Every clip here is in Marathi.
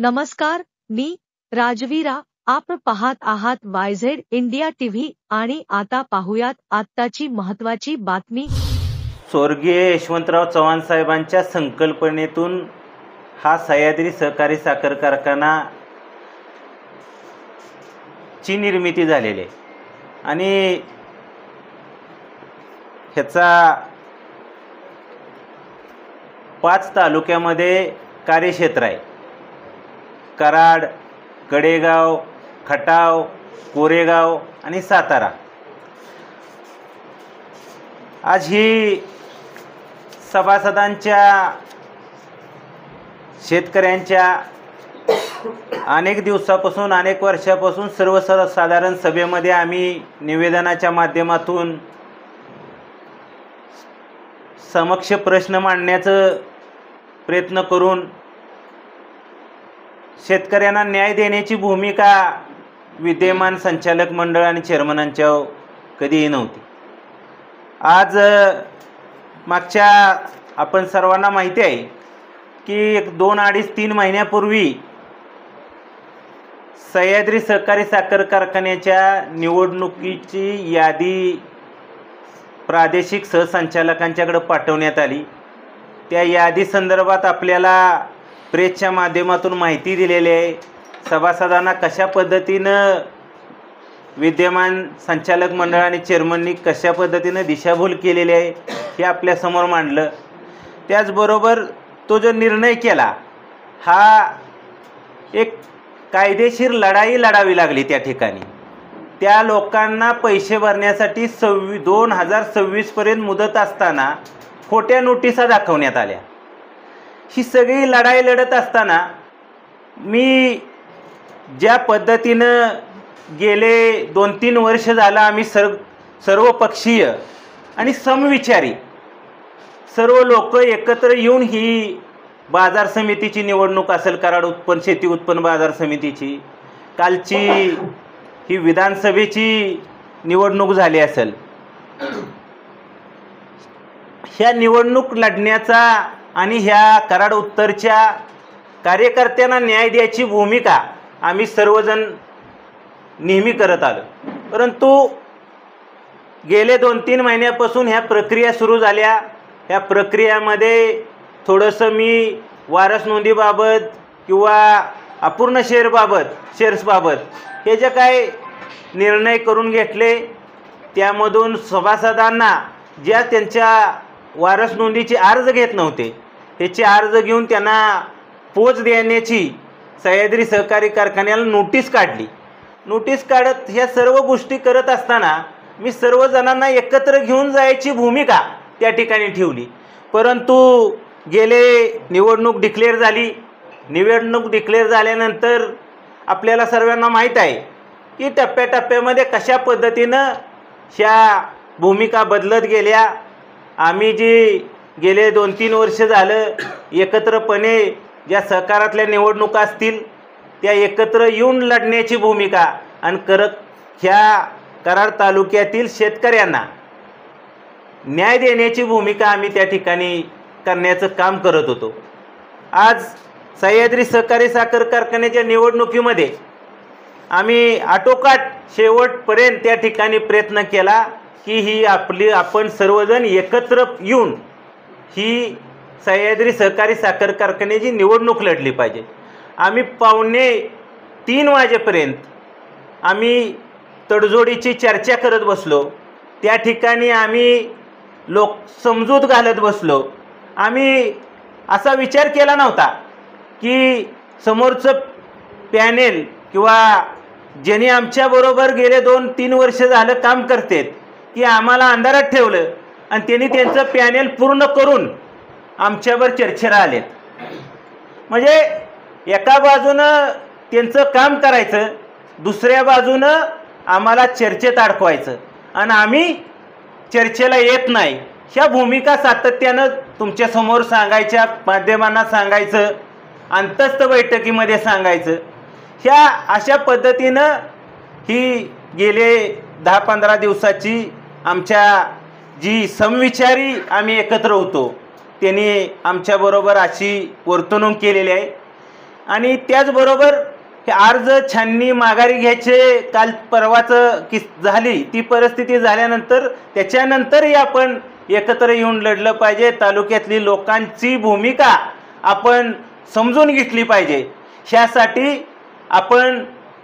नमस्कार, मी राजवीरा. आपण पाहत आहात YZ इंडिया टीव्ही आणि आता पाहूयात आत्ताची महत्त्वाची बातमी. स्वर्गीय यशवंतराव चव्हाण साहेबांच्या संकल्पनेतून हा सह्याद्री सहकारी साखर कारखाना ची निर्मिती झालेली आहे आणि ह्याचा 5 तालुक्यामध्ये कार्यक्षेत्र आहे. कराड, कडेगाव, खटाव, कोरेगाव आणि सातारा. आज ही सभासदांच्या शेतकऱ्यांच्या अनेक दिवसापासून अनेक वर्षापासून सर्वसाधारण सभेमध्ये आम्ही निवेदनाच्या माध्यमातून समक्ष प्रश्न मांडण्याचा प्रयत्न करून शेतकऱ्यांना न्याय देण्याची भूमिका विद्यमान संचालक मंडळ आणि चेअरमनांच्या कधीही नव्हती. आज मागच्या आपण सर्वांना माहिती आहे की 2-2.5-3 महिन्यापूर्वी सह्याद्री सहकारी साखर कारखान्याच्या निवडणुकीची यादी प्रादेशिक सहसंचालकांच्याकडे पाठवण्यात आली. त्या यादी संदर्भात आपल्याला प्रेसच्या माध्यमातून माहिती दिलेली आहे. सभासदांना कशा पद्धतीनं विद्यमान संचालक मंडळ आणि चेअरमननी कशा पद्धतीनं दिशाभूल केलेली आहे हे आपल्यासमोर मांडलं. त्याचबरोबर तो जो निर्णय केला हा एक कायदेशीर लढाई लढावी लागली. त्या ठिकाणी त्या लोकांना पैसे भरण्यासाठी 2026 पर्यंत मुदत असताना खोट्या नोटिसा दाखवण्यात आल्या. ही सगळी लढाई लढत असताना मी ज्या पद्धतीनं गेले 2-3 वर्ष झालं आम्ही सर्वपक्षीय आणि समविचारी सर्व लोक एकत्र येऊन ही बाजार समितीची निवडणूक असेल, कराड शेती उत्पन्न बाजार समितीची, कालची ही विधानसभेची निवडणूक झाली असेल, ह्या निवडणूक लढण्याचा आणि ह्या कराड उत्तरच्या कार्यकर्त्यांना न्याय द्यायची भूमिका आम्ही सर्वजण नेहमी करत आलो. परंतु गेले 2-3 महिन्यापासून ह्या प्रक्रिया सुरू झाल्या. ह्या प्रक्रियामध्ये थोडंसं मी वारस नोंदीबाबत किंवा अपूर्ण शेअर्सबाबत हे जे काय निर्णय करून घेतले त्यामधून सभासदांना ज्या त्यांच्या वारस नोंदीचे अर्ज घेत नव्हते ह्याचे अर्ज घेऊन त्यांना पोच देण्याची सह्याद्री सहकारी कारखान्याला नोटीस काढली. नोटीस काढत ह्या सर्व गोष्टी करत असताना मी सर्वजणांना एकत्र घेऊन जायची भूमिका त्या ठिकाणी ठेवली. परंतु गेले निवडणूक डिक्लेअर झाली. निवडणूक डिक्लेअर झाल्यानंतर आपल्याला सर्वांना माहीत आहे की टप्प्याटप्प्यामध्ये कशा पद्धतीनं ह्या भूमिका बदलत गेल्या. आम्ही जी गेले 2-3 वर्ष झालं एकत्रपणे ज्या सहकारातल्या निवडणुका असतील त्या एकत्र येऊन लढण्याची भूमिका आणि ह्या कराड तालुक्यातील शेतकऱ्यांना न्याय देण्याची भूमिका आम्ही त्या ठिकाणी करण्याचं काम करत होतो. आज सह्याद्री सहकारी साखर कारखान्याच्या निवडणुकीमध्ये आम्ही आटोकाट शेवटपर्यंत त्या ठिकाणी प्रयत्न केला की ही आपण सर्वजण एकत्र येऊन ही सह्याद्री सहकारी साखर कारखान्याची निवडणूक लढली पाहिजे. आम्ही 2:45 वाजेपर्यंत आम्ही तडजोडीची चर्चा करत बसलो. त्या ठिकाणी आम्ही समजूत घालत बसलो. आम्ही असा विचार केला नव्हता की समोरचं पॅनेल किंवा ज्यांनी आमच्याबरोबर गेले 2-3 वर्ष झालं काम करतात की आम्हाला अंधारात ठेवलं आणि त्यांनी त्यांचं पॅनेल पूर्ण करून आमच्यावर चर्चेला आलेत. म्हणजे एका बाजूनं त्यांचं काम करायचं, दुसऱ्या बाजूनं आम्हाला चर्चेत अडकवायचं आणि आम्ही चर्चेला येत नाही ह्या भूमिका सातत्यानं तुमच्यासमोर सांगायच्या, माध्यमांना सांगायचं, अंतस्थ बैठकीमध्ये सांगायचं. ह्या अशा पद्धतीनं ही गेले 10-15 दिवसाची आमच्या जी समविचारी आम्ही एकत्र होतो त्यांनी आमच्याबरोबर अशी वर्तणूक केलेली आहे आणि त्याचबरोबर हे अर्ज छाननी माघारी घ्यायचे काल परवाचं झाली ती परिस्थिती झाल्यानंतर त्याच्यानंतरही आपण एकत्र येऊन लढलं पाहिजे. तालुक्यातली लोकांची भूमिका आपण समजून घेतली पाहिजे. ह्यासाठी आपण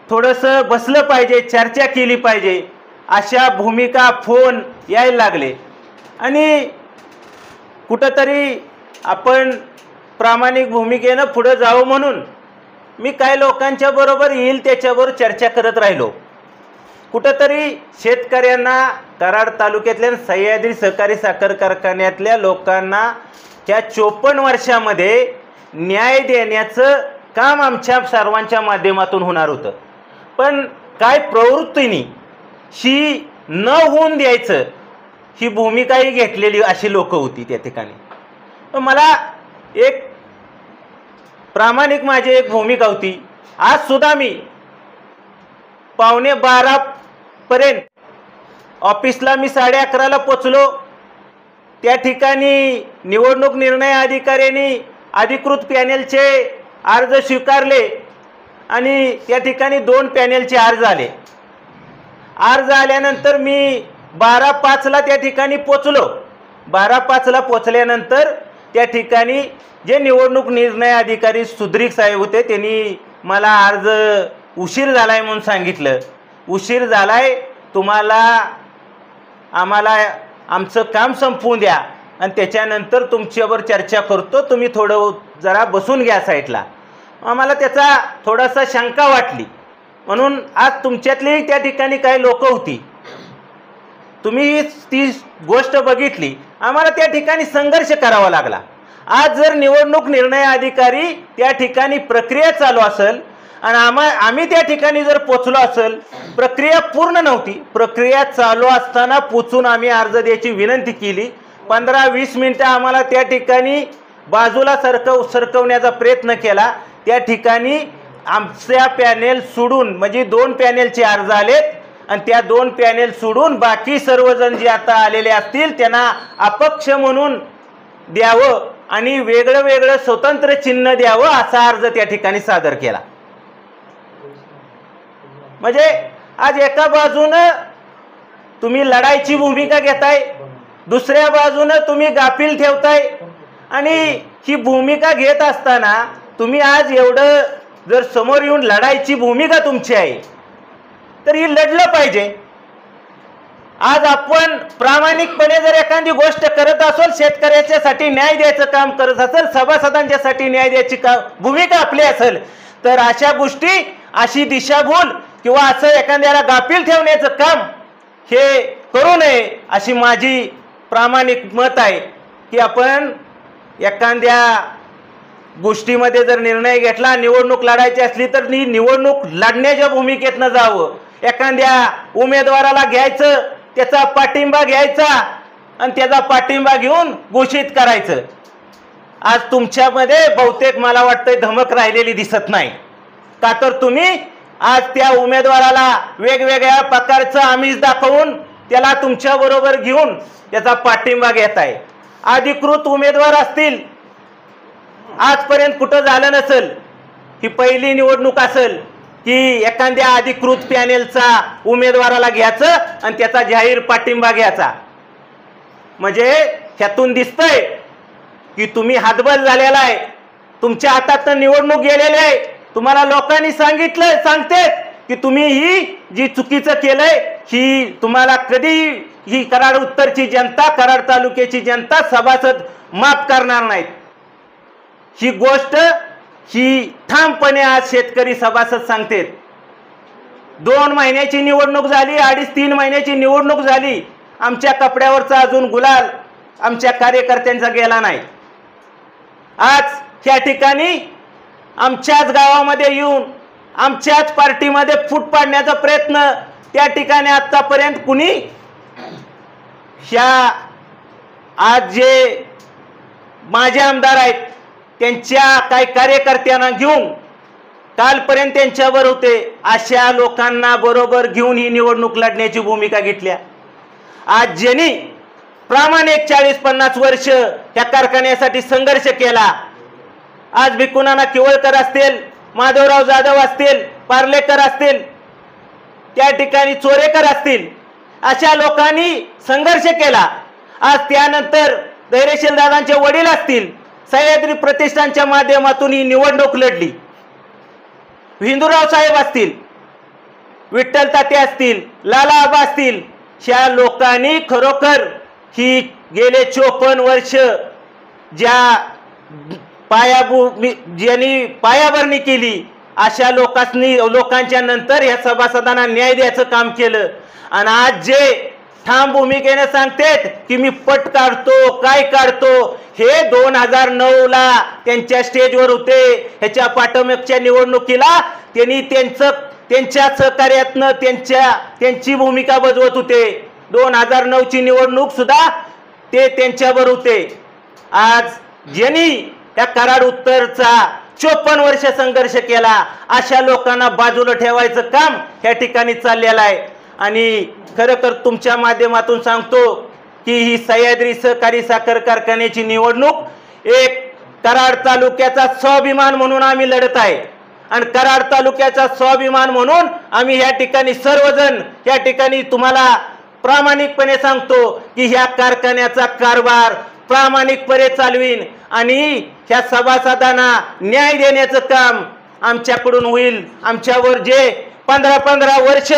थोडंसं बसलं पाहिजे, चर्चा केली पाहिजे. अशा भूमिका फोन यायला लागले आणि कुठंतरी आपण प्रामाणिक भूमिकेनं पुढं जावं म्हणून मी काही लोकांच्या बरोबर येईल त्याच्यावर चर्चा करत राहिलो. कुठंतरी शेतकऱ्यांना, कराड तालुक्यातल्या सह्याद्री सहकारी साखर कारखान्यातल्या लोकांना त्या 54 वर्षामध्ये न्याय देण्याचं काम आमच्या सर्वांच्या माध्यमातून होणार होतं. पण काय प्रवृत्तीने ही न होऊन द्यायचं ही भूमिकाही घेतलेली अशी लोक होती त्या ठिकाणी. मला एक प्रामाणिक माझी एक भूमिका होती. आज सुद्धा मी 11:15 पर्यंत ऑफिसला मी 11:30ला पोचलो. त्या ठिकाणी निवडणूक निर्णय अधिकाऱ्यांनी अधिकृत पॅनेलचे अर्ज स्वीकारले आणि त्या ठिकाणी 2 पॅनेलचे अर्ज आले. अर्ज आल्यानंतर मी 12:05ला त्या ठिकाणी पोचलो. 12:05ला पोचल्यानंतर त्या ठिकाणी जे निवडणूक निर्णय अधिकारी सुद्रिक साहेब होते त्यांनी मला अर्ज उशीर झालाय म्हणून सांगितलं. उशीर झालाय, आम्हाला आमचं काम संपवून द्या आणि त्याच्यानंतर तुमच्यावर चर्चा करतो, तुम्ही थोडं जरा बसून घ्या साईडला. आम्हाला त्याचा थोडासा शंका वाटली म्हणून आज तुमच्यातली त्या ठिकाणी काही लोक होती, तुम्ही ती गोष्ट बघितली. आम्हाला त्या ठिकाणी संघर्ष करावा लागला. आज जर निवडणूक निर्णय अधिकारी त्या ठिकाणी प्रक्रिया चालू असेल आणि आम्ही त्या ठिकाणी जर पोचलो असेल, प्रक्रिया पूर्ण नव्हती, प्रक्रिया चालू असताना पोचून आम्ही अर्ज द्यायची विनंती केली. 15-20 मिनिटं आम्हाला त्या ठिकाणी बाजूला सरकवण्याचा प्रयत्न केला. त्या ठिकाणी आमच्या पॅनेल सोडून म्हणजे 2 पॅनेलचे अर्ज आलेत आणि त्या 2 पॅनेल सोडून बाकी सर्वजण जे आता आलेले असतील त्यांना अपक्ष म्हणून द्यावं आणि वेगळं वेगळं स्वतंत्र चिन्ह द्यावं असा अर्ज त्या ठिकाणी सादर केला. म्हणजे आज एका बाजूनं तुम्ही लढाईची भूमिका घेताय, दुसऱ्या बाजूनं तुम्ही गाफील ठेवताय आणि ही भूमिका घेत असताना तुम्ही आज एवढं जर समोर येऊन लढाईची भूमिका तुमची आहे तर ही लढलं पाहिजे. आज आपण प्रामाणिकपणे जर एखादी गोष्ट करत असेल, शेतकऱ्याच्यासाठी न्याय द्यायचं काम करत असेल, सभासदांच्यासाठी न्याय द्यायची भूमिका आपली असेल तर अशा गोष्टी, अशी दिशाभूल किंवा असं एखाद्याला गाफील ठेवण्याचं काम हे करू नये अशी माझी प्रामाणिक मत आहे. की आपण एखाद्या गोष्टीमध्ये जर निर्णय घेतला, निवडणूक लढायची असली तर निवडणूक लढण्याच्या भूमिकेतनं जावं. एखाद्या उमेदवाराला घ्यायचं, त्याचा पाठिंबा घ्यायचा आणि त्याचा पाठिंबा घेऊन घोषित करायचं. आज तुमच्यामध्ये बहुतेक मला वाटतं धमक राहिलेली दिसत नाही. का तर तुम्ही आज त्या उमेदवाराला वेगवेगळ्या प्रकारचं आमिष दाखवून त्याला तुमच्या बरोबर घेऊन त्याचा पाठिंबा घेताय. अधिकृत उमेदवार असतील, आजपर्यंत कुठं झालं नसेल, ही पहिली निवडणूक असेल की एखाद्या अधिकृत पॅनेलचा उमेदवाराला घ्यायचं आणि त्याचा जाहीर पाठिंबा घ्यायचा. म्हणजे ह्यातून दिसतंय की तुम्ही हातबल झालेला आहे, तुमच्या हातात निवडणूक गेलेली आहे. तुम्हाला लोकांनी सांगते की तुम्ही ही जी चुकीचं केलंय ही तुम्हाला कधी ही कराड उत्तरची जनता, कराड तालुक्याची जनता सभासद माफ करणार नाहीत. ही गोष्ट ही ठामपणे आज शेतकरी सभासद सांगतात. 2 महिन्याची निवडणूक झाली, 2.5-3 महिन्याची निवडणूक झाली, आमच्या कपड्यावरचा अजून गुलाल आमच्या कार्यकर्त्यांचा गेला नाही. आज त्या ठिकाणी आमच्याच गावामध्ये येऊन आमच्याच पार्टीमध्ये फूट पाडण्याचा प्रयत्न त्या ठिकाणी आतापर्यंत कुणी ह्या आज जे माझे आमदार आहेत त्यांच्या काही कार्यकर्त्यांना घेऊन कालपर्यंत त्यांच्यावर होते अशा लोकांना बरोबर घेऊन ही निवडणूक लढण्याची भूमिका घेतल्या. आज ज्यांनी प्रामाणिक 40-50 वर्ष त्या कारखान्यासाठी संघर्ष केला, आज भिकुनाना केवळकर असतील, माधवराव जाधव असतील, पार्लेकर असतील, त्या ठिकाणी चोरेकर असतील, अशा लोकांनी संघर्ष केला. आज त्यानंतर धैर्यशील दादांचे वडील असतील, सह्याद्री प्रतिष्ठानच्या माध्यमातून ही निवडणूक लढली. हिंदूराव साहेब असतील, विठ्ठल ताते असतील, लाला आबा असतील, ह्या लोकांनी खरोखर ही गेले 54 वर्ष ज्या ज्यांनी पायाभरणी केली अशा लोकांच्या नंतर या सभासदांना न्याय द्यायचं काम केलं. आणि आज जे ठाम भूमिकेने सांगतात की मी पट काढतो, काय काढतो, हे 2009ला त्यांच्या स्टेजवर होते. ह्याच्या पाठोमागच्या निवडणुकीला त्यांनी त्यांच्या सहकार्यातनं त्यांची भूमिका बजावत होते. 2009ची निवडणूक सुद्धा ते त्यांच्यावर होते. आज ज्यांनी त्या कराड उत्तरचा 54 वर्ष संघर्ष केला अशा लोकांना बाजूला ठेवायचं काम या ठिकाणी चाललेलं आहे. आणि खरं तुमच्या माध्यमातून सांगतो की ही सह्याद्री सहकारी साखर कारखान्याची निवडणूक एक कराड तालुक्याचा स्वाभिमान म्हणून आम्ही लढत आहे. आणि कराड तालुक्याचा स्वाभिमान म्हणून आम्ही या ठिकाणी सर्वजण या ठिकाणी तुम्हाला प्रामाणिकपणे सांगतो की ह्या कारखान्याचा कारभार प्रामाणिकपणे चालवीन आणि ह्या सभासदांना न्याय देण्याचं काम आमच्याकडून होईल. आमच्यावर जे 15 वर्ष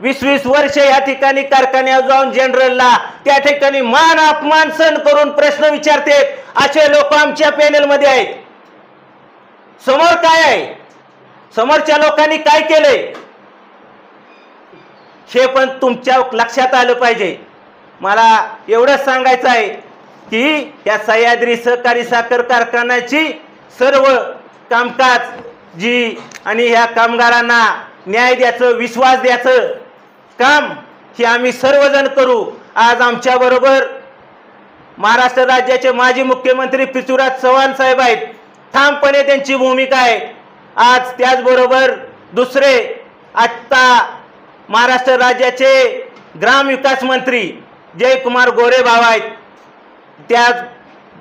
20 वर्ष या ठिकाणी कारखान्यावर जाऊन जनरलला त्या ठिकाणी मान अपमान सहन करून प्रश्न विचारतात असे लोक आमच्या पॅनेलमध्ये आहेत. समोर काय आहे, समोरच्या लोकांनी काय केलंय हे पण तुमच्या लक्षात आलं पाहिजे. मला एवढंच सांगायचं आहे की या सह्याद्री सहकारी साखर कारखान्याची सर्व कामकाज जी आणि ह्या कामगारांना न्याय द्यायचं, विश्वास द्यायचं काम हे आम्ही सर्वजण करू. आज आमच्या बरोबर महाराष्ट्र राज्याचे माजी मुख्यमंत्री पृथ्वीराज चव्हाण साहेब आहेत. ठामपणे त्यांची भूमिका आहे. आज त्याचबरोबर दुसरे आत्ता महाराष्ट्र राज्याचे ग्रामविकास मंत्री जयकुमार गोरे भाऊ आहेत. त्याच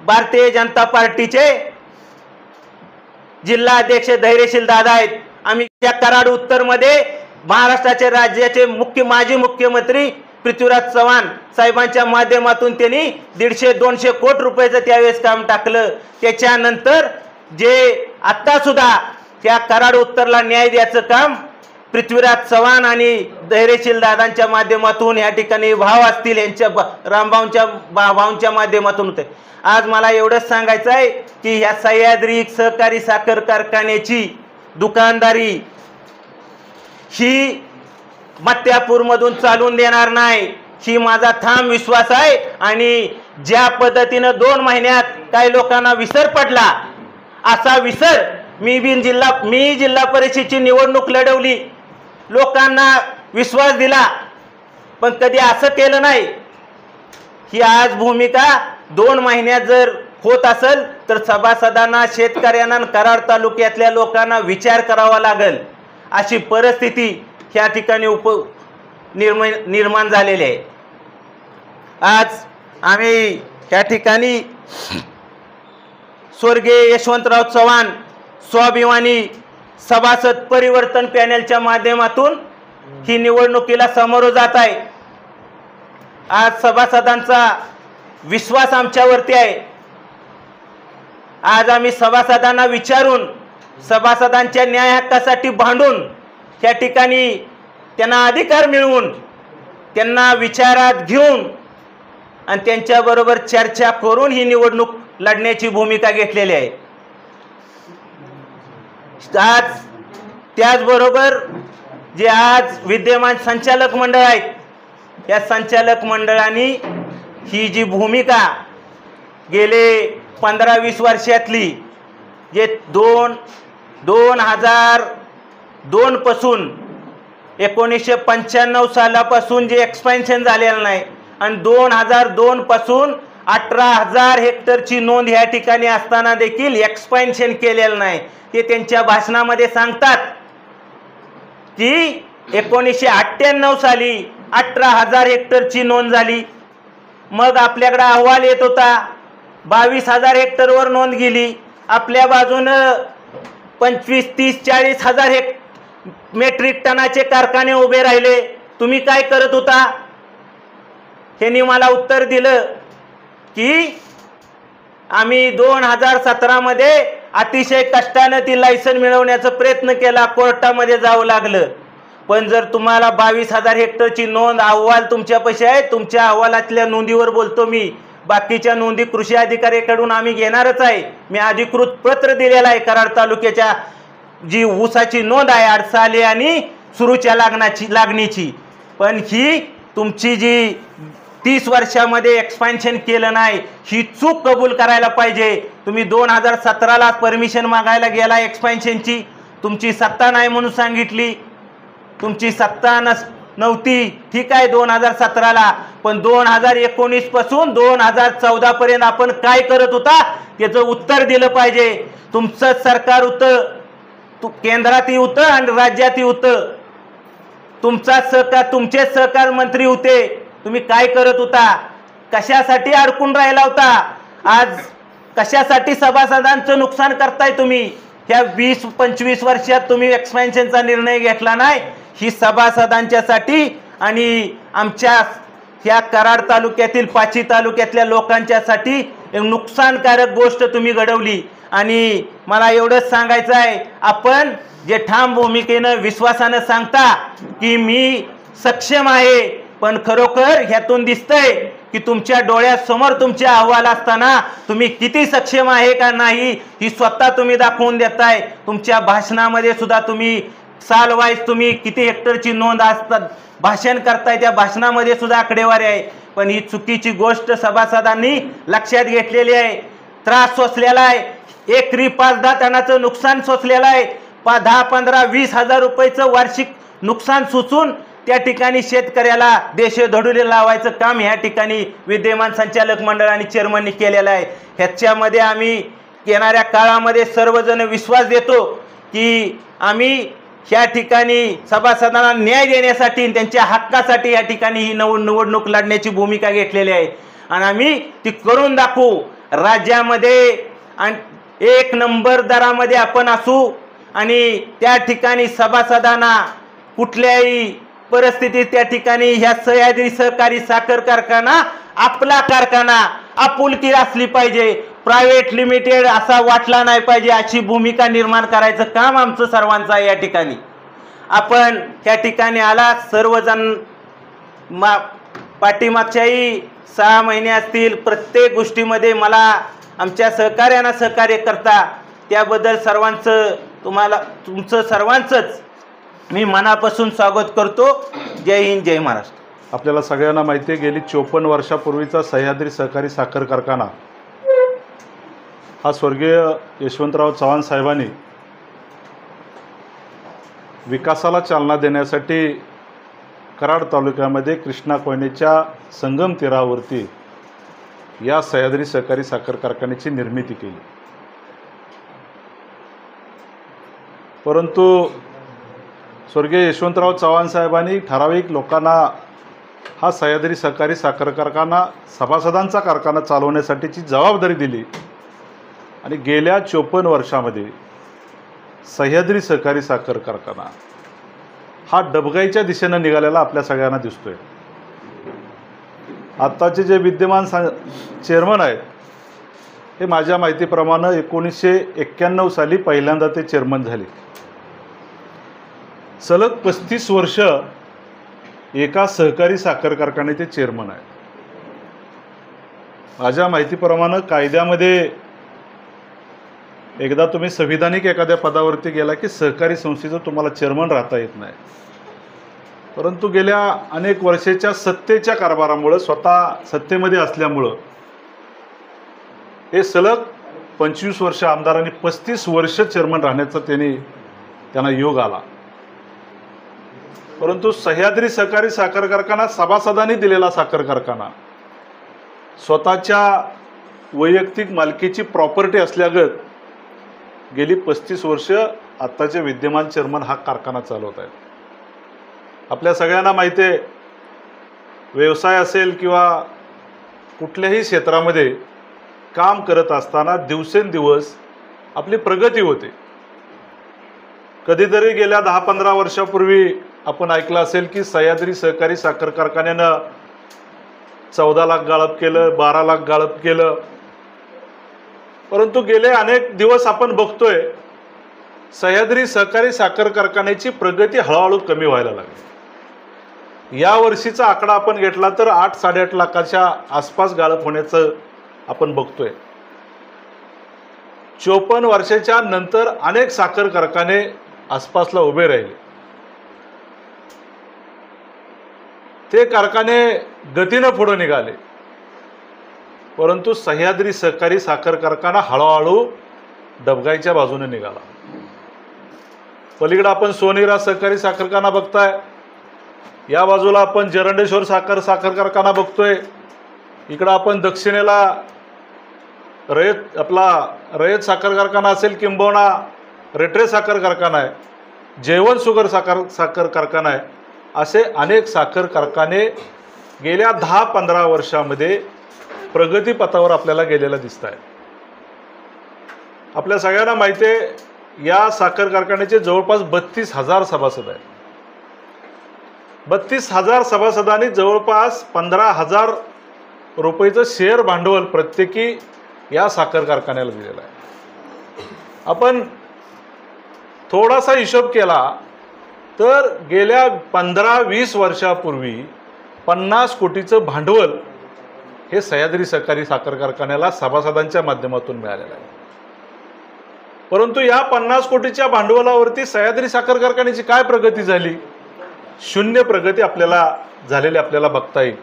भारतीय जनता पार्टीचे जिल्हा अध्यक्ष धैर्यशील दादा आहेत. आम्ही त्या कराड उत्तरमध्ये महाराष्ट्राचे राज्याचे माजी मुख्यमंत्री पृथ्वीराज चव्हाण साहेबांच्या माध्यमातून त्यांनी 150-200 कोटी रुपयाचं त्यावेळेस काम टाकलं. त्याच्यानंतर जे आत्ता सुद्धा त्या कराड उत्तरला न्याय द्यायचं काम पृथ्वीराज चव्हाण आणि धैर्यशील दादांच्या माध्यमातून या ठिकाणी भाव असतील यांच्या रामभाऊंच्या भावांच्या माध्यमातून होते. आज मला एवढंच सांगायचं आहे की ह्या सह्याद्री सहकारी साखर कारखान्याची दुकानदारी ही मत्यापूरमधून चालून देणार नाही ही माझा ठाम विश्वास आहे. आणि ज्या पद्धतीनं 2 महिन्यात काही लोकांना विसर पडला असा विसर मी जिल्हा परिषदेची निवडणूक लढवली, लोकांना विश्वास दिला, पण कधी असं केलं नाही. ही आज भूमिका 2 महिन्यात जर होत असेल तर सभासदांना, शेतकऱ्यांना, कराड तालुक्यातल्या लोकांना विचार करावा लागेल अशी परिस्थिती ह्या ठिकाणी निर्माण झालेली आहे. आज आम्ही त्या ठिकाणी स्वर्गीय यशवंतराव चव्हाण स्वाभिमानी सभासद परिवर्तन पॅनेलच्या माध्यमातून ही निवडणुकीला सामोरं जात आहे. आज सभासदांचा विश्वास आमच्यावरती आहे. आज आम्ही सभासदांना विचारून, सभासदांच्या न्याय हक्कासाठी भांडून, त्या ठिकाणी त्यांना अधिकार मिळवून, त्यांना विचारात घेऊन आणि त्यांच्याबरोबर चर्चा करून ही निवडणूक लढण्याची भूमिका घेतलेली आहे. आज त्याचबरोबर जे आज विद्यमान संचालक मंडळ आहेत या संचालक मंडळाने ही जी भूमिका गेले 15-20 वर्षातली जे 2002 पासून 1995 सालापासून जे एक्सपेन्शन झालेलं नाही आणि 2002 पासून 18,000 हेक्टरची नोंद ह्या ठिकाणी असताना देखील एक्सपेन्शन केलेलं नाही. ते त्यांच्या भाषणामध्ये सांगतात की 1998 साली 18,000 हेक्टरची नोंद झाली. मग आपल्याकडे अहवाल येत होता 22,000 हेक्टरवर नोंद गेली. आपल्या बाजूनं 25, 30, 40 हजार मेट्रिक टनाचे कारखाने उभे राहिले, तुम्ही काय करत होता? ह्यांनी मला उत्तर दिलं की आम्ही 2017 मध्ये अतिशय कष्टाने ती लायसन मिळवण्याचा प्रयत्न केला, कोर्टामध्ये जावं लागलं. पण जर तुम्हाला 22,000 हेक्टरची नोंद अहवाल तुमच्यापाशी आहे, तुमच्या अहवालातल्या नोंदीवर बोलतो मी, बाकीच्या नोंदी कृषी अधिकाऱ्याकडून आम्ही घेणारच आहे. मी अधिकृत पत्र दिलेलं आहे कराड तालुक्याच्या जी ऊसाची नोंद आहे अडसाले आणि सुरूच्या लागणीची. पण ही तुमची जी 30 वर्षामध्ये एक्सपान्शन केलं नाही, ही चूक कबूल करायला पाहिजे. तुम्ही 2017ला परमिशन मागायला गेला एक्सपान्शनची, तुमची सत्ता नाही म्हणून सांगितली, तुमची सत्ता नव्हती, ठीक आहे 2017ला. पण 2019 पासून 2014 पर्यंत आपण काय करत होता त्याचं उत्तर दिलं पाहिजे. तुमचं सरकार होतं, केंद्रातही होतं आणि राज्यातही होतं, तुमचे सहकार मंत्री होते. तुम्ही काय करत होता? कशासाठी अडकून राहिला होता? आज कशासाठी सभासदांचं नुकसान करताय तुम्ही? ह्या 20-25 वर्षात तुम्ही एक्सपेन्शनचा निर्णय घेतला नाही, ही सभासदांच्यासाठी आणि आमच्या ह्या कराड तालुक्यातील 5 तालुक्यातल्या लोकांच्यासाठी एक नुकसानकारक गोष्ट तुम्ही घडवली. आणि मला एवढंच सांगायचं आहे, आपण जे ठाम भूमिकेनं विश्वासानं सांगता की मी सक्षम आहे, पण खरोखर ह्यातून दिसतंय की तुमच्या डोळ्यासमोर तुमचे अहवाल असताना तुम्ही किती सक्षम आहे का नाही ही स्वतः तुम्ही दाखवून देताय. तुमच्या भाषणामध्ये सुद्धा तुम्ही साल वाईज तुम्ही किती हेक्टरची नोंद असतात भाषण करताय, त्या भाषणामध्ये सुद्धा आकडेवारी आहे. पण ही चुकीची गोष्ट सभासदांनी लक्षात घेतलेली आहे. त्रास सोसलेला आहे, एकरी 5-10 टनाचं नुकसान सोसलेलं आहे. 10, 15, 20 हजार रुपयाचं वार्षिक नुकसान सोसून त्या ठिकाणी शेतकऱ्याला देशधडुले लावायचं काम ह्या ठिकाणी विद्यमान संचालक मंडळ आणि चेअरमननी केलेलं आहे. ह्याच्यामध्ये आम्ही येणाऱ्या काळामध्ये सर्वजण विश्वास देतो की आम्ही ह्या ठिकाणी सभासदांना न्याय देण्यासाठी त्यांच्या हक्कासाठी या ठिकाणी ही निवडणूक लढण्याची भूमिका घेतलेली आहे आणि आम्ही ती करून दाखवू. राज्यामध्ये आणि 1 नंबर दरामध्ये आपण असू आणि त्या ठिकाणी सभासदांना कुठल्याही परिस्थितीत त्या ठिकाणी ह्या सह्याद्री सहकारी साखर कारखाना आपला कारखाना आपुलकी असली पाहिजे, प्रायव्हेट लिमिटेड असा वाटला नाही पाहिजे, अशी भूमिका निर्माण करायचं काम आमचं सर्वांचं आहे. या ठिकाणी आपण त्या ठिकाणी आला सर्वजण, पाठीमागच्याही 6 महिने असतील, प्रत्येक गोष्टीमध्ये मला आमच्या सहकार्यांना सहकार्य करता, त्याबद्दल सर्वांचं तुमचं सर्वांचंच मी मनापासून स्वागत करतो. जय हिंद, जय महाराष्ट्र. आपल्याला सगळ्यांना माहिती आहे, गेली 54 वर्षापूर्वीचा सह्याद्री सहकारी साखर कारखाना हा स्वर्गीय यशवंतराव चव्हाण साहेबांनी विकासाला चालना देण्यासाठी कराड तालुक्यामध्ये कृष्णा कोयनेच्या संगम तीरावरती या सह्याद्री सहकारी साखर कारखान्याची निर्मिती केली. परंतु स्वर्गीय यशवंतराव चव्हाण साहेबांनी ठराविक लोकांना हा सह्याद्री सहकारी साखर कारखाना सभासदांचा कारखाना चालवण्यासाठीची जबाबदारी दिली आणि गेल्या 54 वर्षामध्ये सह्याद्री सहकारी साखर कारखाना हा डबघाईच्या दिशेनं निघालेला आपल्या सगळ्यांना दिसतोय. आत्ताचे जे विद्यमान चेअरमन आहेत हे माझ्या माहितीप्रमाणे 1991 साली पहिल्यांदा ते चेअरमन झाले. सलग 35 वर्ष एका सहकारी साखर कारखान्याचे चेअरमन आहे. माझ्या माहितीप्रमाणे कायद्यामध्ये एकदा तुम्ही संविधानिक एखाद्या पदावरती गेला की सहकारी संस्थेचं तुम्हाला चेअरमन राहता येत नाही. परंतु गेल्या अनेक वर्षाच्या सत्तेच्या कारभारामुळं, स्वतः सत्तेमध्ये असल्यामुळं हे सलग 25 वर्ष आमदार आणि 35 वर्ष चेअरमन राहण्याचा त्यांना योग आला. परंतु सह्याद्री सहकारी साखर कारखाना सभासदांनी दिलेला साखर कारखाना स्वतःच्या वैयक्तिक मालकीची प्रॉपर्टी असल्यागत गेली 35 वर्ष आत्ताचे विद्यमान चेअरमन हा कारखाना चालवत आहेत. आपल्या सगळ्यांना माहिती आहे, व्यवसाय असेल किंवा कुठल्याही क्षेत्रामध्ये काम करत असताना दिवसेंदिवस आपली प्रगती होते. कधीतरी गेल्या 10-15 वर्षापूर्वी आपण ऐकलं असेल की सह्याद्री सहकारी साखर कारखान्यानं 14 लाख गाळप केलं, 12 लाख गाळप केलं. परंतु गेले अनेक दिवस आपण बघतोय सह्याद्री सहकारी साखर कारखान्याची प्रगती हळूहळू कमी व्हायला लागली. या वर्षीचा आकडा आपण घेतला तर 8-8.5 लाखाच्या आसपास गाळप होण्याचं आपण बघतोय. 54 वर्षाच्या नंतर अनेक साखर कारखाने आसपासला उभे राहिले. ते कारखाने गतीनं पुढे निघाले, परंतु सह्याद्री सहकारी साखर कारखाना हळूहळू डबघाईच्या बाजूने निघाला. पलीकडे आपण सोनेरा सहकारी साखर कारखाना बघताय, या बाजूला आपण जरंडेश्वर साखर कारखाना बघतोय, इकडं आपण दक्षिणेला रयत साखर कारखाना असेल, किंबहुना रेट्रे साखर कारखाना आहे, जेवण शुगर साखर कारखाना आहे. असे अनेक साखर कारखाने गेल्या 10-15 वर्षामध्ये प्रगतीपथावर आपल्याला गेलेला दिसत आहे. आपल्या सगळ्यांना माहिती आहे या साखर कारखान्याचे जवळपास 32,000 सभासद आहेत. 32,000 सभासदांनी जवळपास 15,000 रुपयेचं शेअर भांडवल प्रत्येकी या साखर कारखान्याला दिलेलं आहे. आपण थोडासा हिशोब केला तर गेल्या 15-20 वर्षापूर्वी 50 कोटीचं भांडवल हे सह्याद्री सहकारी साखर कारखान्याला सभासदांच्या माध्यमातून मिळालेलं आहे. परंतु या 50 कोटीच्या भांडवलावरती सह्याद्री साखर कारखान्याची काय प्रगती झाली? शून्य प्रगती आपल्याला झालेली आपल्याला बघता येईल.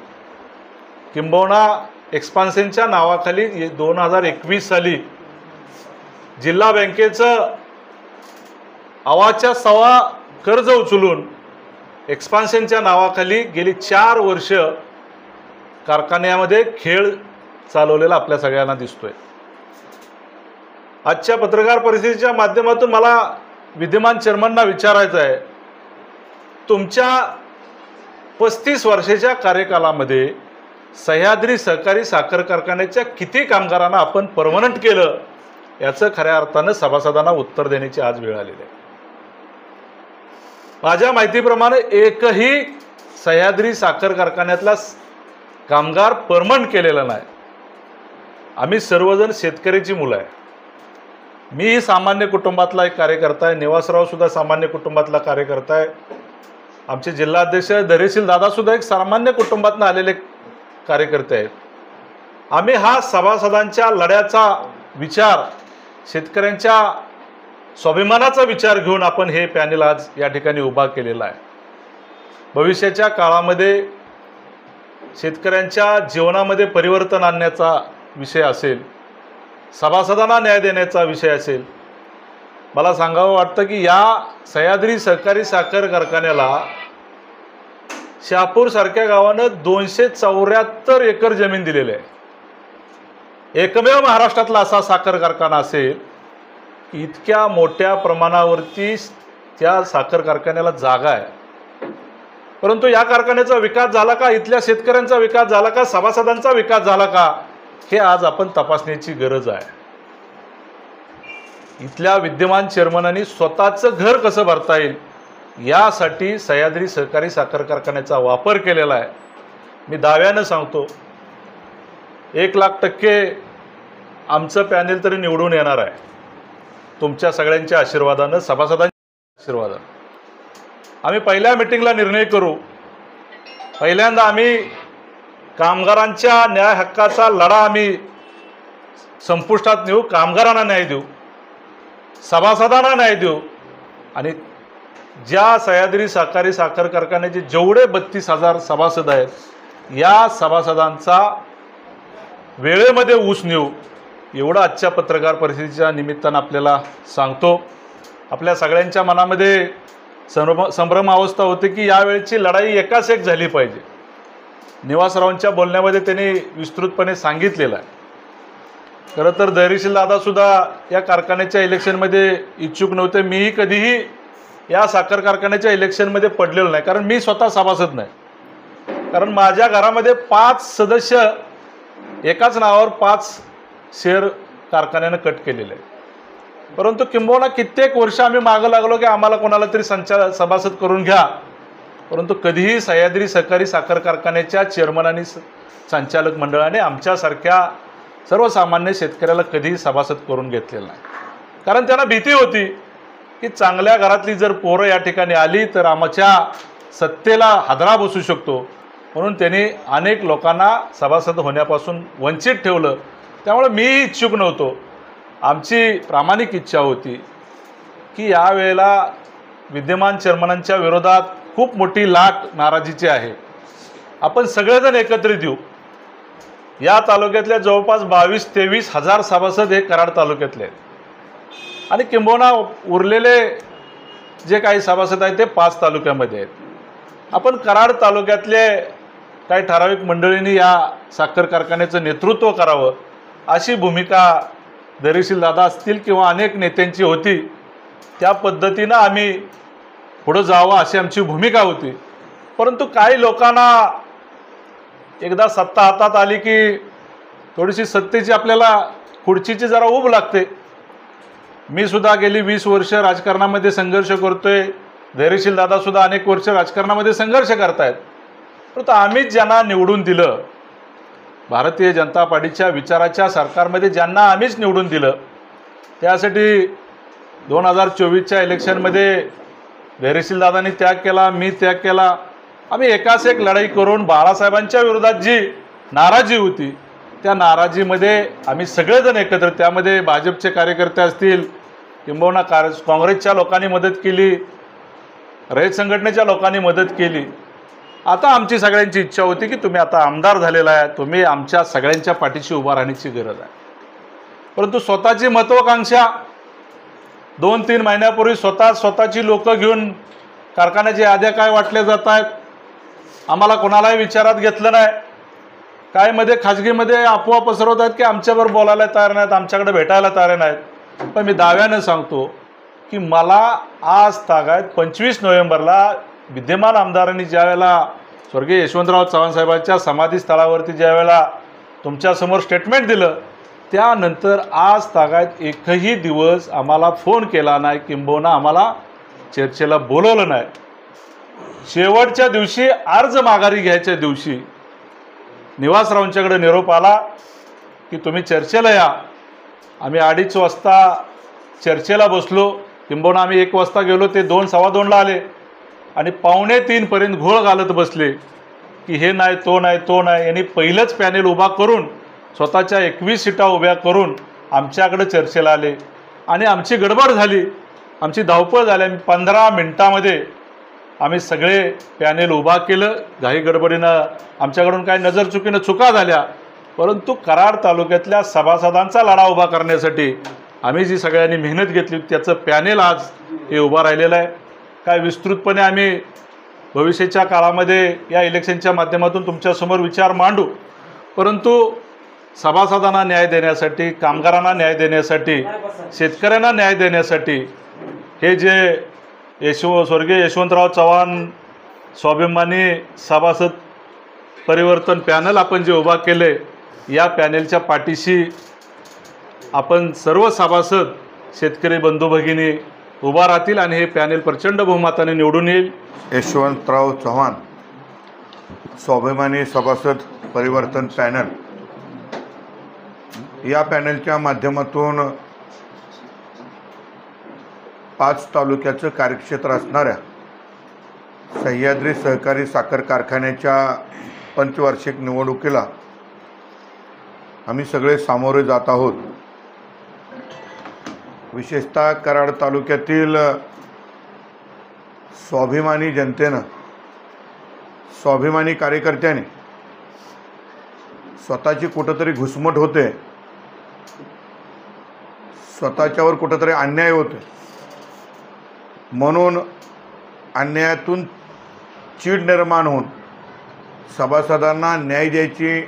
किंबहुना एक्सपान्शनच्या नावाखाली 2021 साली जिल्हा बँकेचं अवाच्या सवा कर्ज उचलून एक्सपान्शनच्या नावाखाली गेली 4 वर्ष कारखान्यामध्ये खेळ चालवलेला आपल्या सगळ्यांना दिसतोय. आजच्या पत्रकार परिषदेच्या माध्यमातून मला विद्यमान चेअरमनना विचारायचं आहे, तुमच्या 35 वर्षाच्या कार्यकालामध्ये सह्याद्री सहकारी साखर कारखान्याच्या किती कामगारांना आपण परमनंट केलं, याचं खऱ्या अर्थानं सभासदांना उत्तर देण्याची आज वेळ आलेली आहे. माझ्या माहितीप्रमाणे एकही सह्याद्री साखर कारखान्यातला कामगार परमनंट केलेला नाही. आम्ही सर्वजण शेतकऱ्याची मुलं आहे. मी सामान्य कुटुंबातला एक कार्यकर्ता आहे, निवासराव सुद्धा सामान्य कुटुंबातला कार्यकर्ता आहे, आमचे जिल्हाध्यक्ष धैर्यशील दादा सुद्धा एक सामान्य कुटुंबातून आलेले कार्यकर्ते आहेत. आम्ही हा सभासदांच्या लढ्याचा विचार, शेतकऱ्यांच्या स्वाभिमानाचा विचार घेऊन आपण हे पॅनेल आज या ठिकाणी उभा केलेला आहे. भविष्याच्या काळामध्ये शेतकऱ्यांच्या जीवनामध्ये परिवर्तन आणण्याचा विषय असेल, सभासदांना न्याय देण्याचा विषय असेल, मला सांगावं वाटतं की या सह्याद्री सहकारी साखर कारखान्याला शहापूर सारख्या गावानं 274 एकर जमीन दिलेली आहे. एकमेव महाराष्ट्रातला असा साखर कारखाना असेल, इतक्या मोठ्या प्रमाणावरती त्या साखर कारखान्याला जागा आहे. परंतु या कारखान्याचा विकास झाला का, इथल्या शेतकऱ्यांचा विकास झाला का, सभासदांचा विकास झाला का, हे आज आपण तपासण्याची गरज आहे. इथल्या विद्यमान चेअरमनांनी स्वतःचं घर कसं भरता येईल यासाठी सह्याद्री सहकारी साखर कारखान्याचा वापर केलेला आहे. मी दाव्यानं सांगतो 1,00,000% आमचं पॅनेल तरी निवडून येणार आहे, तुमच्या सगळ्यांच्या आशीर्वादानं, सभासदांच्या आशीर्वादानं. आम्ही पहिल्या मीटिंगला निर्णय करू, पहिल्यांदा आम्ही कामगारांच्या न्याय हक्काचा लढा आम्ही संपुष्टात नेऊ, कामगारांना न्याय देऊ, सभासदांना न्याय देऊ आणि ज्या सह्याद्री सहकारी साखर कारखान्याचे जेवढे 32,000 सभासद आहेत, या सभासदांचा वेळेमध्ये ऊस नेऊ, एवढं आजच्या पत्रकार परिषदेच्या निमित्तानं आपल्याला सांगतो. आपल्या सगळ्यांच्या मनामध्ये संभ्रम अवस्था होते की यावेळची लढाई एकाच एक झाली पाहिजे. निवासरावांच्या बोलण्यामध्ये त्यांनी विस्तृतपणे सांगितलेलं आहे. खरं तर धैर्यशील दादासुद्धा या कारखान्याच्या इलेक्शनमध्ये इच्छुक नव्हते. मीही कधीही या साखर कारखान्याच्या इलेक्शनमध्ये पडलेलो नाही, कारण मी स्वतः सभासद नाही. कारण माझ्या घरामध्ये 5 सदस्य एकाच नावावर 5 शेअर कारखान्यानं कट केलेले आहे. परंतु किंबहुना कित्येक वर्ष आम्ही मागं लागलो की आम्हाला कोणाला तरी सभासद करून घ्या, परंतु कधीही सह्याद्री सहकारी साखर कारखान्याच्या चेअरमन आणि संचालक मंडळाने आमच्यासारख्या सर्वसामान्य शेतकऱ्याला कधीही सभासद करून घेतलेलं नाही. कारण त्यांना भीती होती की चांगल्या घरातली जर पोरं या ठिकाणी आली तर आमच्या सत्तेला हादरा बसू शकतो, म्हणून त्यांनी अनेक लोकांना सभासद होण्यापासून वंचित ठेवलं. त्यामुळे मीही इच्छुक नव्हतो. आमची प्रामाणिक इच्छा होती की यावेळेला विद्यमान चेअरमनांच्या विरोधात खूप मोठी लाट नाराजीची आहे, आपण सगळेजण एकत्रित येऊ. या तालुक्यातल्या जवळपास 22-23 हजार सभासद हे कराड तालुक्यातले आहेत आणि किंबहुना उरलेले जे काही सभासद आहेत ते 5 तालुक्यामध्ये आहेत. आपण कराड तालुक्यातले काही ठराविक मंडळींनी या साखर कारखान्याचं नेतृत्व करावं अशी भूमिका धैर्यशील दादा असतील किंवा अनेक नेत्यांची होती. त्या पद्धतीनं आम्ही पुढं जावं अशी आमची भूमिका होती. परंतु काही लोकांना एकदा सत्ता हातात आली की थोडीशी सत्तेची आपल्याला खुर्चीची जरा ऊब लागते. मी सुद्धा गेली 20 वर्ष राजकारणामध्ये संघर्ष करतोय, धैर्यशील दादा सुद्धा अनेक वर्ष राजकारणामध्ये संघर्ष करतायत. परंतु आम्हीच ज्यांना निवडून दिलं, भारतीय जनता पार्टीच्या विचाराच्या सरकारमध्ये ज्यांना आम्हीच निवडून दिलं, त्यासाठी 2024च्या इलेक्शनमध्ये धैर्यशील दादांनी त्याग केला, मी त्याग केला. आम्ही एकाच एक लढाई करून बाळासाहेबांच्या विरोधात जी नाराजी होती त्या नाराजीमध्ये आम्ही सगळेजण एकत्र, त्यामध्ये भाजपचे कार्यकर्ते असतील किंबहुना काँग्रेसच्या लोकांनी मदत केली, रयत संघटनेच्या लोकांनी मदत केली. आता आमची सगळ्यांची इच्छा होती की तुम्ही आता आमदार झालेला आहे, तुम्ही आमच्या सगळ्यांच्या पाठीशी उभा राहण्याची गरज आहे. परंतु स्वतःची महत्त्वाकांक्षा 2-3 महिन्यापूर्वी स्वतःची लोकं घेऊन कारखान्याच्या याद्या काय वाटल्या जात आहेत आम्हाला कोणालाही विचारात घेतलं नाही. काय मध्ये खाजगीमध्ये अफवा पसरवत आहेत की आमच्याबरोबर बोलायला तयार नाहीत, आमच्याकडे भेटायला तयार नाहीत. पण मी दाव्यानं सांगतो की मला आज तागायत 25 नोव्हेंबरला विद्यमान आमदारांनी ज्यावेळेला स्वर्गीय यशवंतराव चव्हाण साहेबांच्या समाधीस्थळावरती ज्यावेळेला तुमच्यासमोर स्टेटमेंट दिलं, त्यानंतर आज तागायत एकही दिवस आम्हाला फोन केला नाही, किंबहुना आम्हाला चर्चेला बोलवलं नाही. शेवटच्या दिवशी अर्ज माघारी घ्यायच्या दिवशी निवासरावांच्याकडे निरोप आला की तुम्ही चर्चेला या. आम्ही 2:30 वाजता चर्चेला बसलो, किंबहुना आम्ही 1 वाजता गेलो, ते 2-2:15ला आले आणि 2:45 पर्यंत घोळ घालत बसले की हे नाही तो नाही तो नाही. यांनी पहिलंच पॅनेल उभा करून स्वतःच्या 21 सीटा उभ्या करून आमच्याकडे चर्चेला आले आणि आमची गडबड झाली, आमची धावपळ झाली. 15 मिनिटामध्ये आम्ही सगळे पॅनेल उभा केलं. घाई गडबडीनं आमच्याकडून काय नजर चुकीनं चुका झाल्या, परंतु कराड तालुक्यातल्या सभासदांचा लढा उभा करण्यासाठी आम्ही जी सगळ्यांनी मेहनत घेतली त्याचं पॅनेल आज हे उभं राहिलेलं आहे. काय विस्तृतपणे आम्ही भविष्याच्या काळामध्ये या इलेक्शनच्या माध्यमातून तुमच्यासमोर विचार मांडू. परंतु सभासदांना न्याय देण्यासाठी, कामगारांना न्याय देण्यासाठी, शेतकऱ्यांना न्याय देण्यासाठी हे जे स्वर्गीय यशवंतराव चव्हाण स्वाभिमानी सभासद परिवर्तन पॅनल आपण जे उभा केले, या पॅनेलच्या पाठीशी आपण सर्व सभासद शेतकरी बंधू भगिनी उभा राहतील आणि हे पॅनेल प्रचंड बहुमताने निवडून येईल. यशवंतराव चव्हाण स्वाभिमानी सभासद परिवर्तन पॅनल, या पॅनलच्या माध्यमातून 5 तालुक्याचं कार्यक्षेत्र असणाऱ्या सह्याद्री सहकारी साखर कारखान्याच्या पंचवार्षिक निवडणुकीला आम्ही सगळे सामोरे जात आहोत. विशेषतः कराड तालुक्यातील स्वाभिमानी जनतेनं, स्वाभिमानी कार्यकर्त्यांनी स्वतःची कुठंतरी घुसमट होते, स्वतःच्यावर कुठंतरी अन्याय होते, म्हणून अन्यायातून चीड निर्माण होऊन सभासदांना न्याय द्यायची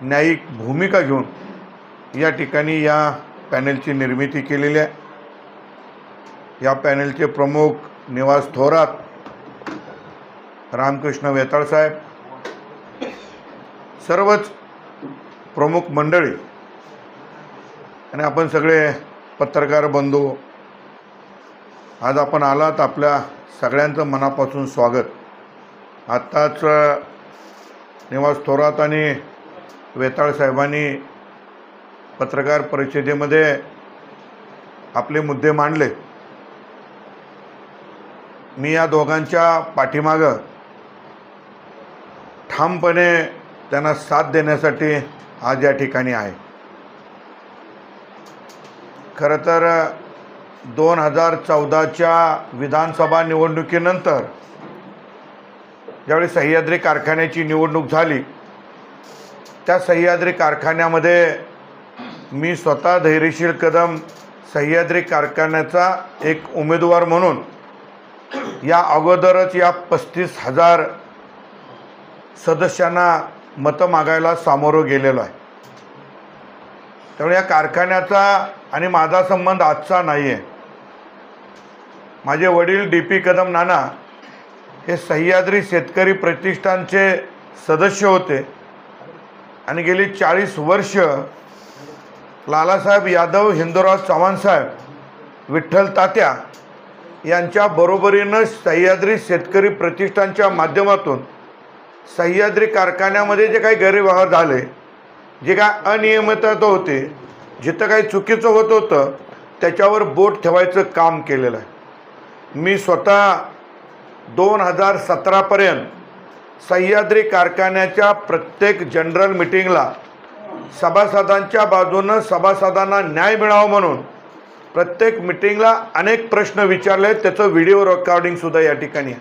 न्यायिक भूमिका घेऊन या ठिकाणी या पॅनेलची निर्मिती केलेली आहे. या पॅनेलचे प्रमुख निवास थोरात, रामकृष्ण वेताळ साहेब, सर्वच प्रमुख मंडळी आणि आपण सगळे पत्रकार बंधू, आज आपण आलात, आपल्या सगळ्यांचं मनापासून स्वागत। आत्ताच निवास थोरात आणि वेताळ साहेबांनी पत्रकार परिषदेमध्ये आपले मुद्दे मांडले। मी या दोघांच्या पाठीमागं ठामपणे त्यांना साथ देण्यासाठी आज या ठिकाणी आहे। खरं तर 2014च्या विधानसभा निवडणुकीनंतर ज्यावेळी सह्याद्री कारखान्याची निवडणूक झाली, त्या सह्याद्री कारखान्यामध्ये मी स्वतः धैर्यशील कदम सह्याद्री कारखान्याचा एक उमेदवार म्हणून या अगोदरच या 35,000 सदस्यांना मतं मागायला सामोरं गेलेलो आहे। त्यामुळे या कारखान्याचा आणि माझा संबंध आजचा नाही आहे। माझे वडील DP कदम नाना हे सह्याद्री शेतकरी प्रतिष्ठानचे सदस्य होते आणि गेली 40 वर्ष लालासाहेब यादव, हिंदूराव चव्हाण साहेब, विठ्ठल तात्या यांच्या बरोबरीनं सह्याद्री शेतकरी प्रतिष्ठानच्या माध्यमातून सह्याद्री कारखान्यामध्ये जे काही गैरव्यवहार झाले, जे काय अनियमितता होते, जिथं काही चुकीचं होत होतं त्याच्यावर बोट ठेवायचं काम केलेलं आहे। मी स्वतः 2017पर्यंत सह्याद्री कारखान्याच्या प्रत्येक जनरल मीटिंगला सभासदांच्या बाजूनं सभासदांना न्याय मिळावा म्हणून प्रत्येक मीटिंगला अनेक प्रश्न विचारले। त्याचं व्हिडिओ रेकॉर्डिंगसुद्धा या ठिकाणी आहे।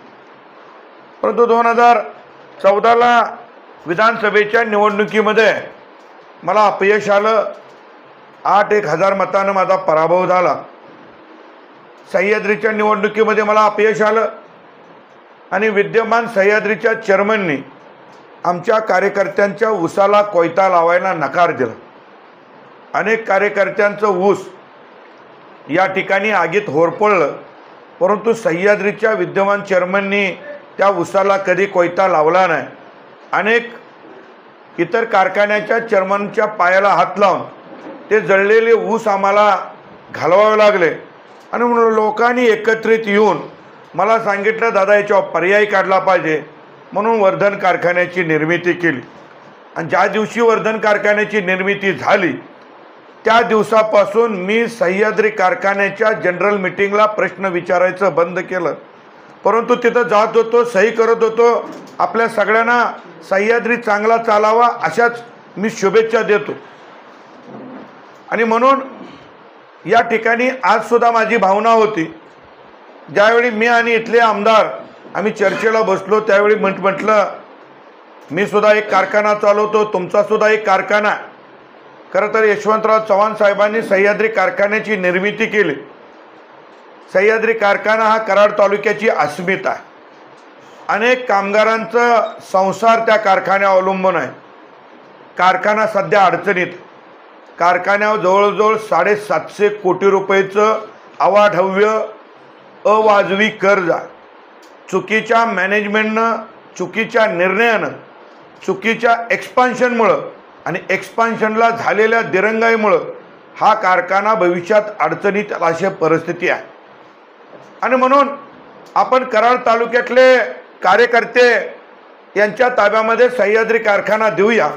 परंतु 2014ला विधानसभेच्या निवडणुकीमध्ये मला अपयश आलं। 8,000 मतानं माझा पराभव झाला। सह्याद्रीच्या निवडणुकीमध्ये मला अपयश आलं आणि विद्यमान सह्याद्रीच्या चेअरमननी आमच्या कार्यकर्त्यांच्या ऊसाला कोयता लावायला नकार दिला। अनेक कार्यकर्त्यांचं ऊस या ठिकाणी आगीत होरपळलं, परंतु सह्याद्रीच्या विद्यमान चेअरमननी त्या ऊसाला कधी कोयता लावला नाही। अनेक इतर कारखान्याच्या चेअरमनच्या पायाला हात लावून ते जळलेले ऊस आम्हाला घालवावे लागले आणि म्हणून लोकांनी एकत्रित येऊन मला सांगितलं, दादा याच्यावर पर्याय काढला पाहिजे, म्हणून वर्धन कारखान्याची निर्मिती केली। आणि ज्या दिवशी वर्धन कारखान्याची निर्मिती झाली त्या दिवसापासून मी सह्याद्री कारखान्याच्या जनरल मीटिंगला प्रश्न विचारायचं बंद केलं, परंतु तिथं जात होतो, सही करत होतो। आपल्या सगळ्यांना सह्याद्री चांगला चालावा अशाच मी शुभेच्छा देतो। आणि म्हणून या ठिकाणी आजसुद्धा माझी भावना होती, ज्यावेळी मी आणि इथले आमदार आम्ही चर्चेला बसलो त्यावेळी म्हटलं, मी सुद्धा एक कारखाना चालवतो, तुमचा सुद्धा एक कारखाना। खरं तर यशवंतराव चव्हाण साहेबांनी सह्याद्री कारखान्याची निर्मिती केली। सह्याद्री कारखाना हा कराड तालुक्याची अस्मिता आहे। अनेक कामगारांचं संसार त्या कारखान्यावर अवलंबून आहे। कारखाना सध्या अडचणीत, कारखान्यावर जवळजवळ 750 कोटी रुपयेचं अवाढव्य अवाजवी कर्ज आहे। चुकीच्या मॅनेजमेंटनं, चुकीच्या निर्णयानं, चुकीच्या एक्सपान्शनमुळं आणि एक्सपान्शनला झालेल्या दिरंगाईमुळं हा कारखाना भविष्यात अडचणीत अशी परिस्थिती आहे। आणि म्हणून आपण कराड तालुक्यातले कार्यकर्ते यांच्या ताब्यामध्ये सह्याद्री कारखाना देऊया।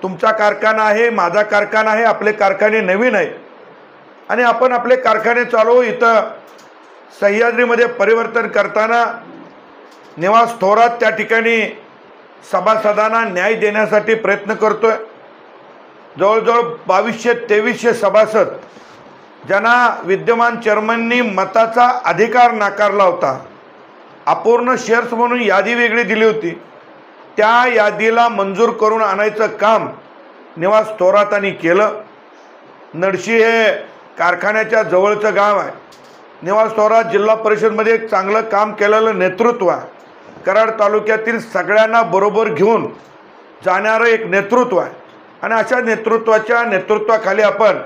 तुमचा कारखाना आहे, माझा कारखाना आहे, आपले कारखाने नवीन आहे आणि आपण आपले कारखाने चालवू। इथं सह्याद्रीमध्ये परिवर्तन करताना निवास थोरात त्या ठिकाणी सभासदांना न्याय देण्यासाठी प्रयत्न करतोय। जवळजवळ 2200-2300 सभासद ज्यांना विद्यमान चेअरमननी मताचा अधिकार नाकारला होता, अपूर्ण शेअर्स म्हणून यादी वेगळी दिली होती, त्या यादीला मंजूर करून आणायचं काम निवास थोरातांनी केलं। नडशी हे कारखान्याच्या जवळचं गाव आहे। निवास थोरात जिल्हा परिषदमध्ये एक चांगलं काम केलेलं नेतृत्व आहे। कराड तालुक्यातील सगळ्यांना बरोबर घेऊन जाणारं एक नेतृत्व आहे आणि अशा नेतृत्वाखाली आपण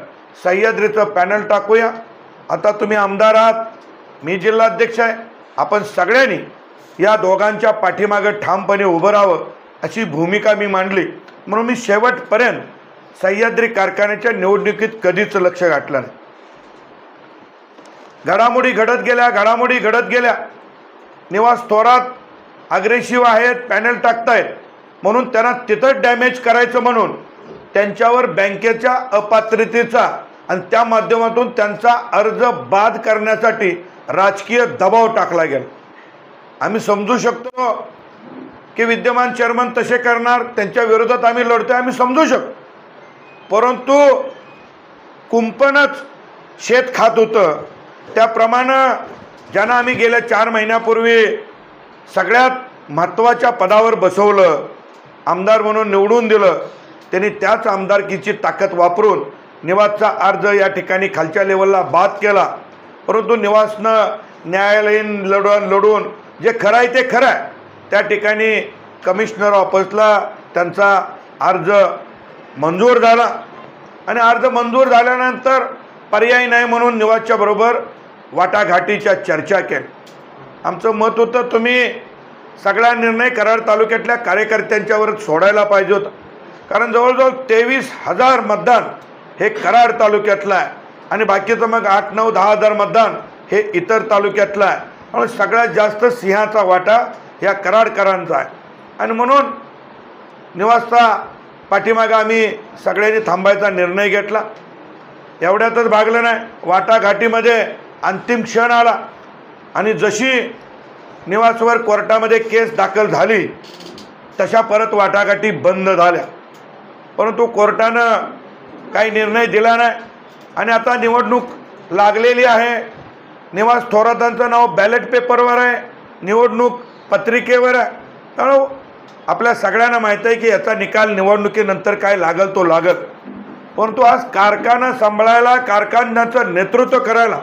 सह्याद्रीचं पॅनल टाकूया। आता तुम्ही आमदार आहात, मी जिल्हाध्यक्ष आहे, आपण सगळ्यांनी या दोघांच्या पाठीमागे ठामपणे उभं राहावं अशी भूमिका मी मांडली। म्हणून मी शेवटपर्यंत सह्याद्री कारखान्याच्या निवडणुकीत कधीच लक्ष घातलं नाही। घडामोडी घडत गेल्या. निवास थोरात अग्रेसिव्ह आहेत, पॅनल टाकतायत म्हणून त्यांना तिथं डॅमेज करायचं म्हणून त्यांच्यावर बँकेच्या अपात्रतेचा आणि त्या माध्यमातून त्यांचा अर्ज बाद करण्यासाठी राजकीय दबाव टाकला गेला. आम्ही समजू शकतो की विद्यमान चेअरमन तसे करणार, त्यांच्या विरोधात आम्ही लढतोय, आम्ही समजू शकतो. परंतु कुंपणच शेत खात होतं. त्याप्रमाणे ज्यांना आम्ही गेल्या 4 महिन्यापूर्वी सगळ्यात महत्त्वाच्या पदावर बसवलं, आमदार म्हणून निवडून दिलं, त्यांनी त्याच आमदारकीची ताकद वापरून निवासचा अर्ज या ठिकाणी खालच्या लेवलला बाद केला. परंतु निवासनं न्यायालयीन लढून जे खरं आहे ते खरं आहे, त्या ठिकाणी कमिशनर ऑफिसला त्यांचा अर्ज मंजूर झाला आणि अर्ज मंजूर झाल्यानंतर पर्याय नाही म्हणून निवासच्या बरोबर वाटाघाटीच्या चर्चा केली. आमचं मत होतं तुम्ही सगळा निर्णय कराड तालुक्यातल्या कार्यकर्त्यांच्यावर सोडायला पाहिजे होता. कारण जवळजवळ 23,000 मतदान हे कराड तालुक्यातलं आहे आणि बाकीचं मग 8-9-10 हजार मतदान हे इतर तालुक्यातलं आहे. म्हणून सगळ्यात जास्त सिंहाचा वाटा ह्या कराडकरांचा आहे आणि म्हणून निवासचा पाठीमागं आम्ही सगळ्यांनी थांबायचा निर्णय घेतला. एवढ्यातच भागलं नाही, वाटाघाटीमध्ये अंतिम क्षण आला आणि जशी निवासवर कोर्टामध्ये केस दाखल झाली तशा परत वाटाघाटी बंद झाल्या. परंतु कोर्टानं काही निर्णय दिला नाही आणि आता निवडणूक लागलेली आहे. निवास थोरातांचं नाव बॅलेट पेपरवर आहे, निवडणूक पत्रिकेवर आहे. त्यामुळं आपल्या सगळ्यांना माहीत आहे की याचा निकाल निवडणुकीनंतर काय लागल तो लागल. परंतु आज कारखाना सांभाळायला, कारखान्याचं नेतृत्व करायला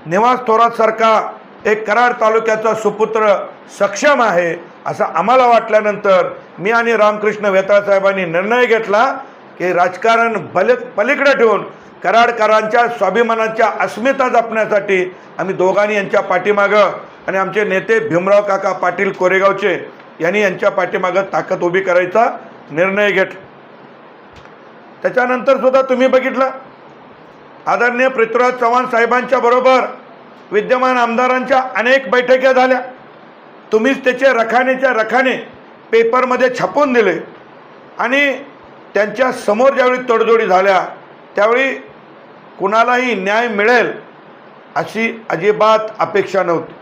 निवास थोरातसारखा एक कराड तालुक्याचा सुपुत्र सक्षम आहे असं आम्हाला वाटल्यानंतर मी आणि रामकृष्ण वेताळ साहेबांनी निर्णय घेतला की राजकारण पलीकडे ठेवून कराडकरांच्या स्वाभिमानाच्या अस्मिता जपण्यासाठी आम्ही दोघांनी यांच्या पाठीमागं आणि आमचे नेते भीमराव काका पाटील कोरेगावचे यांनी यांच्या पाठीमागं ताकद उभी करायचा निर्णय घेतला. त्याच्यानंतर सुद्धा तुम्ही बघितलं आदरणीय पृथ्वीराज चव्हाण साहेबांच्या बरोबर विद्यमान आमदारांच्या अनेक बैठका झाल्या. तुम्हीच त्याचे रखाने पेपरमध्ये छापून दिले आणि त्यांच्या समोर ज्यावेळी तडजोडी झाल्या त्यावेळी कुणालाही न्याय मिळेल अशी अजिबात अपेक्षा नव्हती.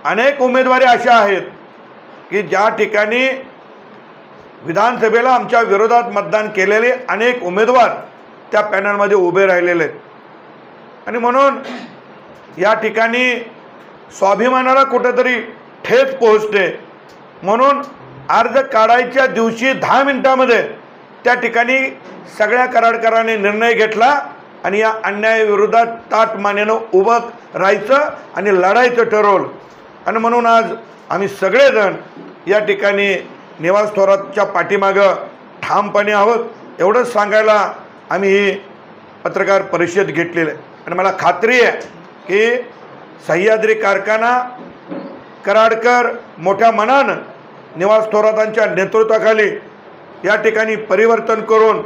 अनेक उमेदवारी अशा आहेत की ज्या ठिकाणी विधानसभेला आमच्या विरोधात मतदान केलेले अनेक उमेदवार त्या पॅनलमध्ये उभे राहिलेले आहेत आणि म्हणून या ठिकाणी स्वाभिमानाला कुठेतरी ठेच पोहोचते. म्हणून अर्ज काढायच्या दिवशी 10 मिनिटांमध्ये त्या ठिकाणी सगळ्या कराडकरांनी निर्णय घेतला आणि या अन्यायाविरोधात ताठ मानेनं उभं राहायचं आणि लढायचं ठरवलं. आणि म्हणून आज आम्ही सगळेजण या ठिकाणी निवास थोरातच्या पाठीमागं ठामपणे आहोत. एवढंच सांगायला आम्ही ही पत्रकार परिषद घेतलेली आहे आणि मला खात्री आहे की सह्याद्री कारखाना कराडकर मोठ्या मनानं निवास थोरातांच्या नेतृत्वाखाली या ठिकाणी परिवर्तन करून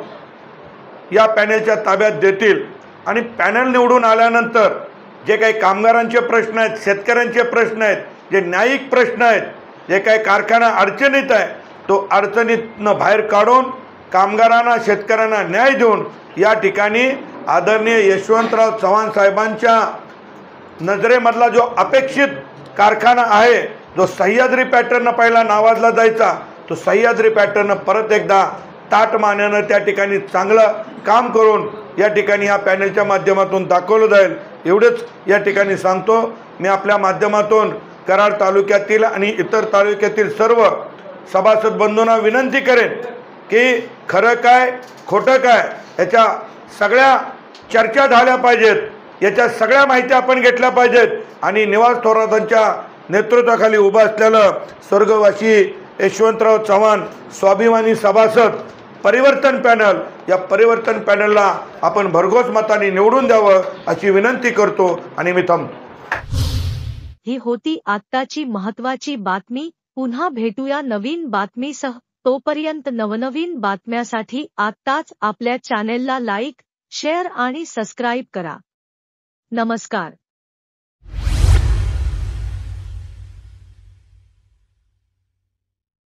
या पॅनलच्या ताब्यात देतील आणि पॅनल निवडून आल्यानंतर जे काही कामगारांचे प्रश्न आहेत, शेतकऱ्यांचे प्रश्न आहेत, जे न्यायिक प्रश्न आहेत, जे काही कारखाना अडचणीत आहे तो अडचणीतनं बाहेर काढून कामगारांना, शेतकऱ्यांना न्याय देऊन या ठिकाणी आदरणीय यशवंतराव चव्हाण साहेबांच्या नजरेमधला जो अपेक्षित कारखाना आहे, जो सह्याद्री पॅटर्न पहिला नावाजला जायचा, तो सह्याद्री पॅटर्न परत एकदा ताठ मानेनं त्या ठिकाणी चांगलं काम करून या ठिकाणी या पॅनलच्या माध्यमातून दाखवलं जाईल. एवढंच या ठिकाणी सांगतो. मी आपल्या माध्यमातून कराड तालुक्यातील आणि इतर तालुक्यातील सर्व सभासद बंधूंना विनंती करेन की खरं काय खोटं काय याच्या सगळ्या चर्चा झाल्या पाहिजेत, याच्या सगळ्या माहिती आपण घेतल्या पाहिजेत आणि निवास थोरातांच्या नेतृत्वाखाली उभं असलेलं स्वर्गवासी यशवंतराव चव्हाण स्वाभिमानी सभासद परिवर्तन पॅनल, या परिवर्तन पॅनलला आपण भरघोस मताने निवडून द्यावं अशी विनंती करतो आणि मी थांबतो. ही होती आत्ताची महत्त्वाची बातमी. पुन्हा भेटूया नवीन बातमीसह. तोपर्यंत नवनवीन बातम्यासाठी आत्ताच आपल्या चॅनेलला लाईक, शेअर आणि सबस्क्राईब करा. नमस्कार.